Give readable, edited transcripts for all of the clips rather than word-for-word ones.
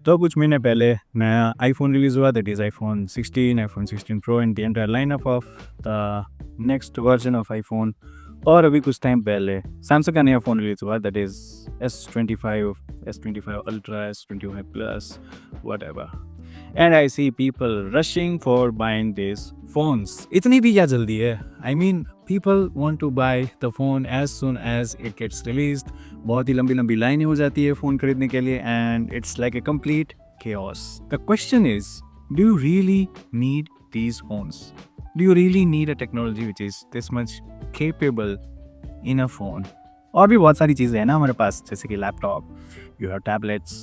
तो कुछ महीने पहले नया आईफोन रिलीज़ हुआ, that is iPhone 16, iPhone 16 pro and the entire lineup of the next version of iPhone. और अभी कुछ टाइम पहले सैमसंग का नया फ़ोन रिलीज़ हुआ, that is S25, S25 ultra, S25 plus, whatever. And I see people rushing for buying this phones. इतनी भी क्या जल्दी है? I mean people want to buy the phone as soon as it gets released. बहुत ही लंबी लंबी लाइनें हो जाती है फ़ोन खरीदने के लिए and it's like a complete chaos. The question is, do you really need these phones? Do you really need a technology which is this much capable in a phone? और भी बहुत सारी चीज़ें हैं ना हमारे पास, जैसे कि laptop, you have tablets,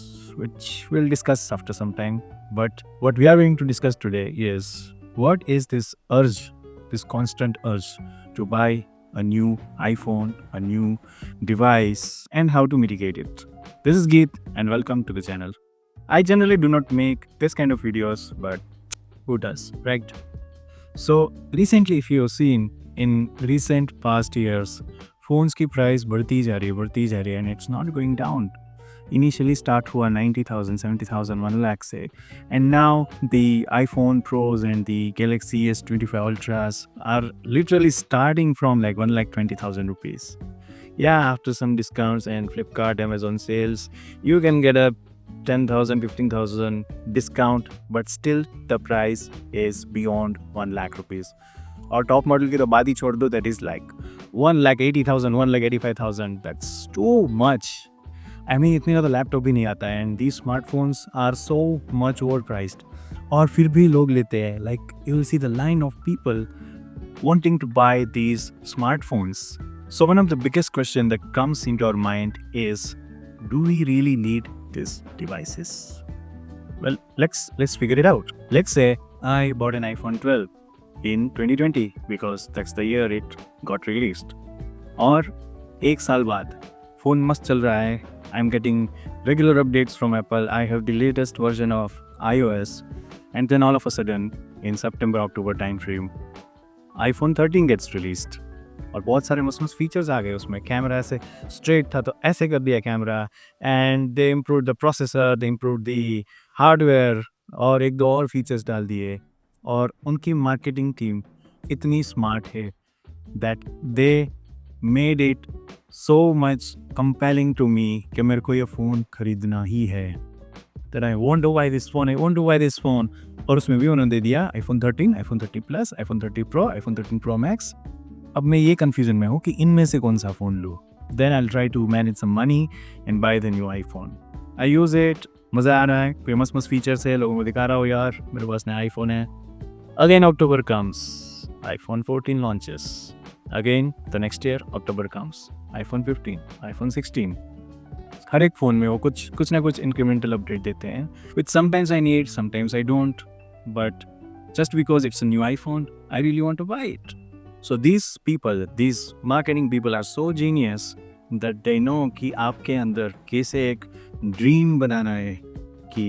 which we'll discuss after some time. But what we are going to discuss today is what is this urge, this constant urge to buy a new iPhone, a new device, and how to mitigate it. This is Geet and welcome to the channel. I generally do not make this kind of videos, but who does, right? So recently, if you have seen in recent past years, phones की price बढ़ती जा रही है and it's not going down. Initially start हुआ 90,000, 70,000, 1 lakh से, and now the iPhone Pros and the Galaxy S25 Ultras are literally starting from like 1,20,000 rupees. Yeah, after some discounts and Flipkart, Amazon sales, you can get a 10,000, 15,000 discount, but still the price is beyond 1 lakh rupees. और top model की तो बात ही छोड़ दो, that is like 1,80,000, 1,85,000. That's too much. I mean इतनी ज़्यादा laptop भी नहीं आता है and these smartphones are so much overpriced. और फिर भी लोग लेते हैं. Like you will see the line of people wanting to buy these smartphones. So one of the biggest question that comes into our mind is, do we really need these devices? Well, let's figure it out. Let's say I bought an iPhone 12 in 2020 because that's the year it got released. और एक साल बाद phone मस्त चल रहा है. I'm getting regular updates from Apple. I have the latest version of iOS. And then all of a sudden, in September-October time frame, iPhone 13 gets released. और बहुत सारे मस्त मस्त फीचर्स आ गए उसमें. कैमरा ऐसे स्ट्रेट था तो ऐसे कर दिया camera, and they improve the processor, they improve the hardware, और एक दो और फीचर्स डाल दिए. और उनकी मार्केटिंग टीम इतनी स्मार्ट है that they made it so much compelling to me कि मेरे को ये फ़ोन खरीदना ही है. That I want to buy this phone, I want to buy this phone. और उसमें भी उन्होंने दे दिया iPhone 13, iPhone 13 plus, iPhone 13 Pro, iPhone 13 Pro Max. अब मैं ये कन्फ्यूजन में हूँ कि इनमें से कौन सा फ़ोन लूँ. Then I try to manage some money and buy the new iPhone. I use it, मज़ा आ रहा है, कोई मस्त मस्त फीचर्स है, लोगों को दिखा रहा हो यार मेरे पास नया आईफोन है. Again October comes, iPhone 14 launches. Again the next year October comes, iPhone 15, iPhone 16. हर एक फ़ोन में वो कुछ ना कुछ इंक्रीमेंटल अपडेट देते हैं, which sometimes I need, sometimes I don't, but just because it's a new iPhone I really want to buy it. So these people, these marketing people are so genius that they know कि आपके अंदर कैसे एक dream बनाना है कि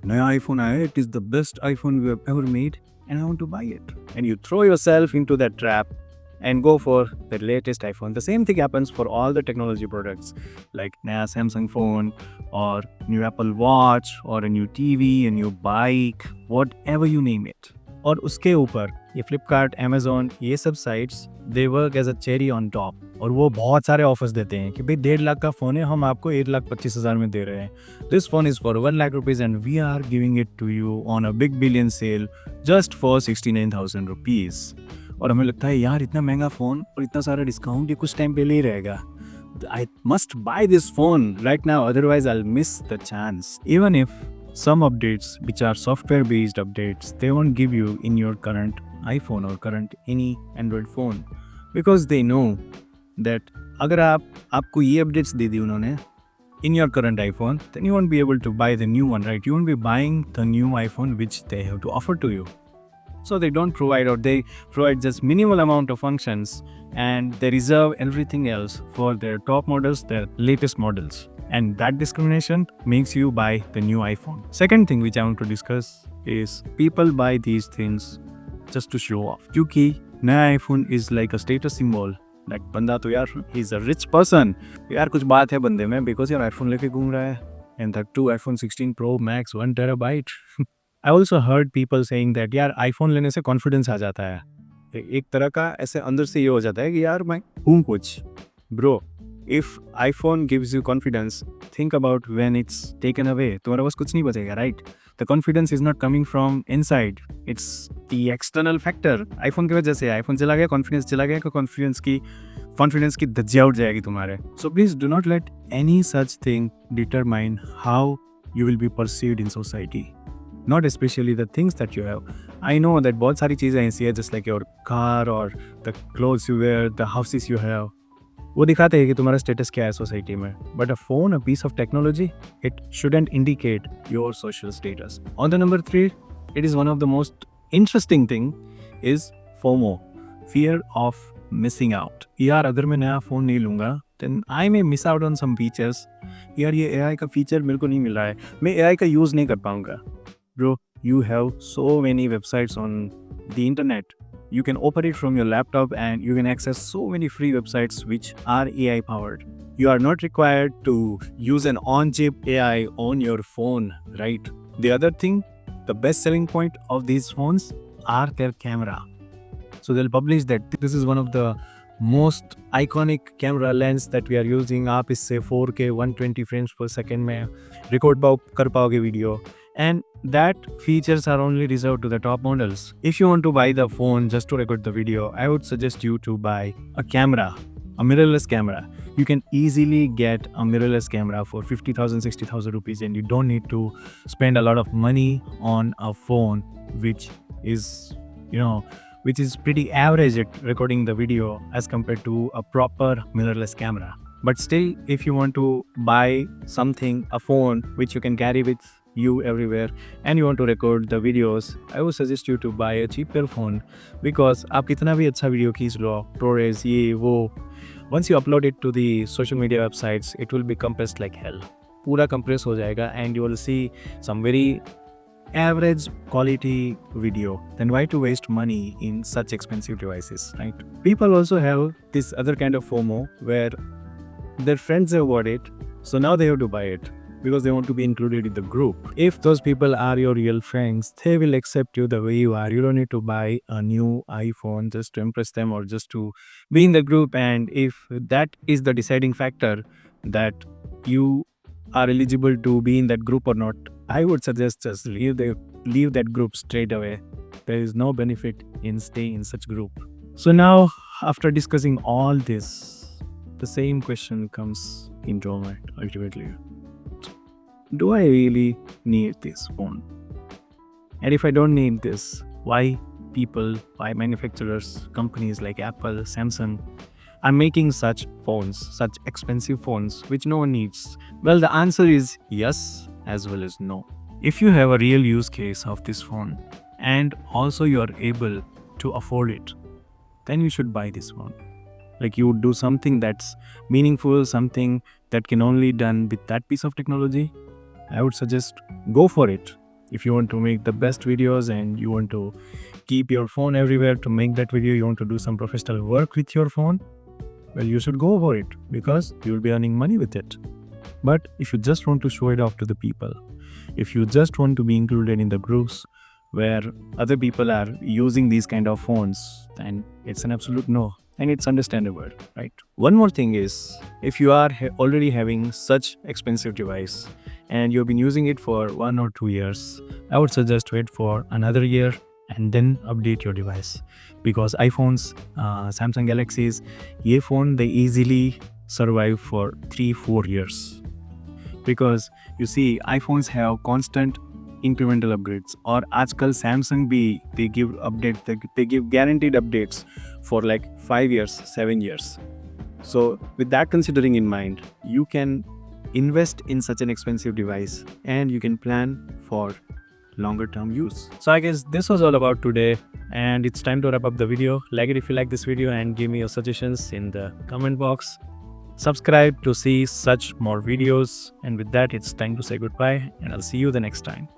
नया iPhone आया, it is the best iPhone we have ever made and I want to buy it. And you throw yourself into that trap and go for the latest iPhone. The same thing happens for all the technology products like नया Samsung phone or new Apple Watch or a new TV, a new bike, whatever you name it. और उसके ऊपर ये Flipkart, Amazon, ये सब sites they work as a cherry on top. और वो बहुत सारे ऑफर्स देते हैं कि भाई 1.5 लाख का फ़ोन है, हम आपको 1,25,000 में दे रहे हैं. This phone is for 1 lakh rupees and we are giving it to you on a big billion sale just for 69,000 rupees. और हमें लगता है यार इतना महंगा फ़ोन और इतना सारा डिस्काउंट ये कुछ टाइम पहले ही रहेगा. I must buy this phone right now, otherwise I'll miss the chance. Even if some updates which are software based updates they won't give you in your current iPhone or current any Android phone, because they know that अगर आपको ये updates दे दी उन्होंने in your current iPhone, then you won't be able to buy the new one, right? You won't be buying the new iPhone which they have to offer to you. So they don't provide, or they provide just minimal amount of functions and they reserve everything else for their top models, their latest models. And that discrimination makes you buy the new iPhone. Second thing which I want to discuss is people buy these things just to show off. क्योंकि नया iPhone is like a status symbol. Like बंदा तो यार he is a rich person. यार कुछ बात है बंदे में because यार iPhone लेके घूम रहा है and that too iPhone 16 Pro Max 1 terabyte. I also heard people saying that यार iPhone लेने से confidence आ जाता है, एक तरह का ऐसे अंदर से ये हो जाता है कि यार मैं हूँ कुछ. Bro, if iPhone gives you confidence, think about when it's taken away. तुम्हारे पास कुछ नहीं बचेगा, right? The confidence is not coming from inside. It's the external factor. iPhone की वजह से iPhone चला गया, confidence चला गया, confidence की धज्जियाँ उड़ जाएगी तुम्हारे. So please do not let any such thing determine how you will be perceived in society. Not especially the things that you have. I know that बहुत सारी चीज़ें ऐसी है, just like your car or the clothes you wear, the houses you have. वो दिखाते हैं कि तुम्हारा स्टेटस क्या है सोसाइटी में. But a phone, a piece of technology, it shouldn't indicate your social status. On the number 3, it is one of the most interesting thing is FOMO, fear of missing out. यार अगर मैं नया phone नहीं लूँगा then I may miss out on some features. यार ये AI का feature मेरे को नहीं मिल रहा है, मैं AI का यूज़ नहीं कर पाऊँगा. Bro, you have so many websites on the internet. You can operate from your laptop and you can access so many free websites which are AI powered. You are not required to use an on-chip AI on your phone, right? The other thing, the best selling point of these phones are their camera. So they'll publish that this is one of the most iconic camera lens that we are using. आप इससे 4K 120 frames per second में record कर पाओगे video. And that features are only reserved to the top models. If you want to buy the phone just to record the video, I would suggest you to buy a camera, a mirrorless camera. You can easily get a mirrorless camera for 50,000, 60,000 rupees, and you don't need to spend a lot of money on a phone which is pretty average at recording the video as compared to a proper mirrorless camera. But still, if you want to buy something, a phone which you can carry with you everywhere and you want to record the videos, I would suggest you to buy a cheaper phone, because आप कितना भी अच्छा video खींच लो, ProRes ये वो, once you upload it to the social media websites, it will be compressed like hell. पूरा compress हो जाएगा and you will see some very average quality video. Then why to waste money in such expensive devices, right? People also have this other kind of FOMO where their friends have bought it, so now they have to buy it because they want to be included in the group. If those people are your real friends, they will accept you the way you are. You don't need to buy a new iPhone just to impress them or just to be in the group. And if that is the deciding factor that you are eligible to be in that group or not, I would suggest just leave that group straight away. There is no benefit in staying in such group. So now, after discussing all this, the same question comes into my mind ultimately. Do I really need this phone? And if I don't need this, why manufacturers, companies like Apple, Samsung are making such phones, such expensive phones which no one needs? Well, the answer is yes as well as no. If you have a real use case of this phone and also you are able to afford it, then you should buy this phone. Like you would do something that's meaningful, something that can only done with that piece of technology, I would suggest go for it. If you want to make the best videos and you want to keep your phone everywhere to make that video, you want to do some professional work with your phone, well, you should go for it because you will be earning money with it. But if you just want to show it off to the people, if you just want to be included in the groups where other people are using these kind of phones, then it's an absolute no. And it's understandable, right? One more thing is, if you are already having such expensive device and you've been using it for 1 or 2 years, I would suggest wait for another year and then update your device. Because iPhones, Samsung Galaxies, ये phone they easily survive for 3-4 years. Because you see, iPhones have constant incremental upgrades, और आजकल Samsung भी they give update, they give guaranteed updates for like 5 years, 7 years. So with that considering in mind, you can invest in such an expensive device and you can plan for longer term use. So I guess this was all about today, and it's time to wrap up the video. Like it if you like this video and give me your suggestions in the comment box. Subscribe to see such more videos, and with that it's time to say goodbye, and I'll see you the next time.